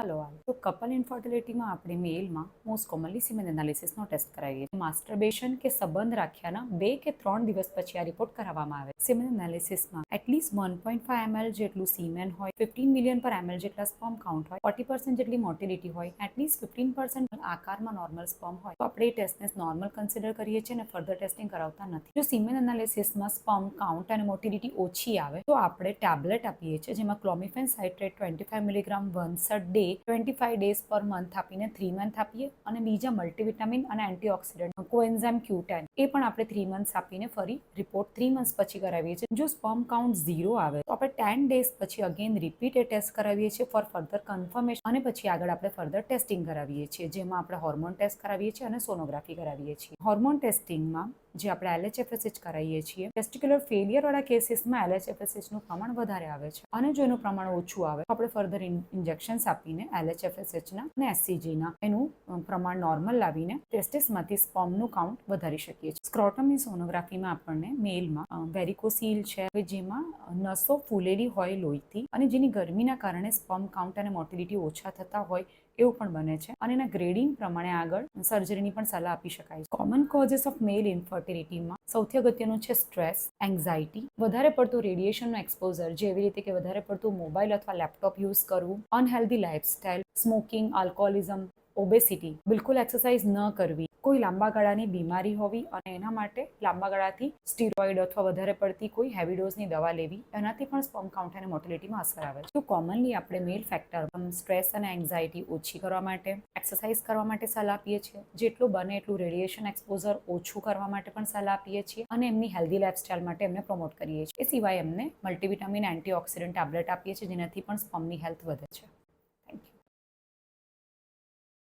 ચાલો આવે તો કપલ ઇન્ફર્ટિલિટીમાં આપણે મેલમાં મોસ્ટ કોમનલી સિમેન એનાલિસિસનો ટેસ્ટ કરાવીએ. માસ્ટરબેશન કે સંબંધ રાખ્યાના 2 કે 3 દિવસ પછી આ રિપોર્ટ કરાવવામાં આવે. સિમેન એનાલિસિસમાં એટલીસ્ટ 1.5 ml જેટલું સીમેન હોય, 15 મિલિયન પર ml જેટલા સ્પર્મ કાઉન્ટ હોય, 40% જેટલી મોર્ટિલિટી હોય, એટલીસ્ટ 15% આકારમાં નોર્મલ સ્પર્મ હોય તો આપણે એ ટેસ્ટને નોર્મલ કન્સિડર કરીએ છીએ અને ફર્ધર ટેસ્ટિંગ કરાવતા નથી. જો સિમેન એનાલિસિસમાં સ્પર્મ કાઉન્ટ અને મોર્ટિલિટી ઓછી આવે તો આપણે ટેબ્લેટ આપીએ છીએ, જેમાં ક્લોમિફેન citrate 25 milligram once a day 25 days per month આપીને 3 મંથ આપીએ, અને બીજા મલ્ટીવિટામિન અને એન્ટીઓક્સિડન્ટ કોએન્ઝાઇમ Q10 એ પણ આપણે 3 મંથ્સ આપીને ફરી રિપોર્ટ 3 મંથ્સ પછી કરાવીએ છીએ. જો સ્પર્મ કાઉન્ટ 0 આવે તો આપણે 10 ડેઝ પછી અગેન રિપીટ એ ટેસ્ટ કરાવીએ છીએ ફોર ફર્ધર કન્ફર્મેશન, અને પછી આગળ આપણે ફર્ધર ટેસ્ટિંગ કરાવીએ છીએ, જેમાં આપણે હોર્મોન ટેસ્ટ કરાવીએ છીએ અને સોનોગ્રાફી કરાવીએ છીએ. હોર્મોન ટેસ્ટિંગમાં જે આપણે LHFSH કરાવીએ છીએ, ટેસ્ટિક્યુલર ફેલિયર વાળા કેસીસમાં LHFSH નું પ્રમાણ વધારે આવે છે, અને જો એનું પ્રમાણ ઓછું આવે તો આપણે ફર્ધર ઇન્જેક્શન્સ આપીને LHFSH ના અને SCG ના એનું પ્રમાણ નોર્મલ લાવીને ટેસ્ટિસમાંથી સ્પર્મનું કાઉન્ટ વધારી શકીએ છીએ. સ્ક્રોટમની સોનોગ્રાફીમાં આપણને મેલમાં વેરિકોસીલ છે, જેમાં નસો ફૂલેલી હોય લોહીથી અને જેની ગરમીના કારણે સ્પર્મ કાઉન્ટ અને મોર્ટિલિટી ઓછા થતા હોય એવું પણ બને છે, અને એના ગ્રેડિંગ પ્રમાણે આગળ સર્જરીની પણ સલાહ આપી શકાય છે. કોમન કોઝિસ ઓફ મેલ ઇન્ફર્ટિલિટીમાં સૌથી અગત્યનું છે સ્ટ્રેસ, એન્ઝાઇટી, વધારે પડતું રેડિયેશનનું એક્સપોઝર, જેવી રીતે કે વધારે પડતું મોબાઈલ અથવા લેપટોપ યુઝ કરવું, અનહેલ્ધી લાઇફસ્ટાઇલ, સ્મોકિંગ, આલ્કોહોલિઝમ, ઓબેસિટી, બિલકુલ એક્સરસાઇઝ ન કરવી, કોઈ લાંબા ગાળાની બીમારી હોવી અને એના માટે લાંબા ગાળાથી સ્ટીરોઇડ અથવા વધારે પડતી કોઈ હેવી ડોઝની દવા લેવી, એનાથી પણ સ્પર્મ કાઉન્ટ અને મોર્ટિલિટીમાં અસર આવે છે. તો કોમનલી આપણે મેલ ફેક્ટર સ્ટ્રેસ અને એન્ઝાઇટી ઓછી કરવા માટે, એક્સરસાઇઝ કરવા માટે સલાહ આપીએ છીએ, જેટલું બને એટલું રેડિયેશન એક્સપોઝર ઓછું કરવા માટે પણ સલાહ આપીએ છીએ, અને એમની હેલ્ધી લાઇફસ્ટાઇલ માટે એમને પ્રમોટ કરીએ છીએ. એ સિવાય એમને મલ્ટીવિટામિન એન્ટીઓક્સિડન્ટ ટેબ્લેટ આપીએ છીએ, જેનાથી પણ સ્પર્મની હેલ્થ વધે છે.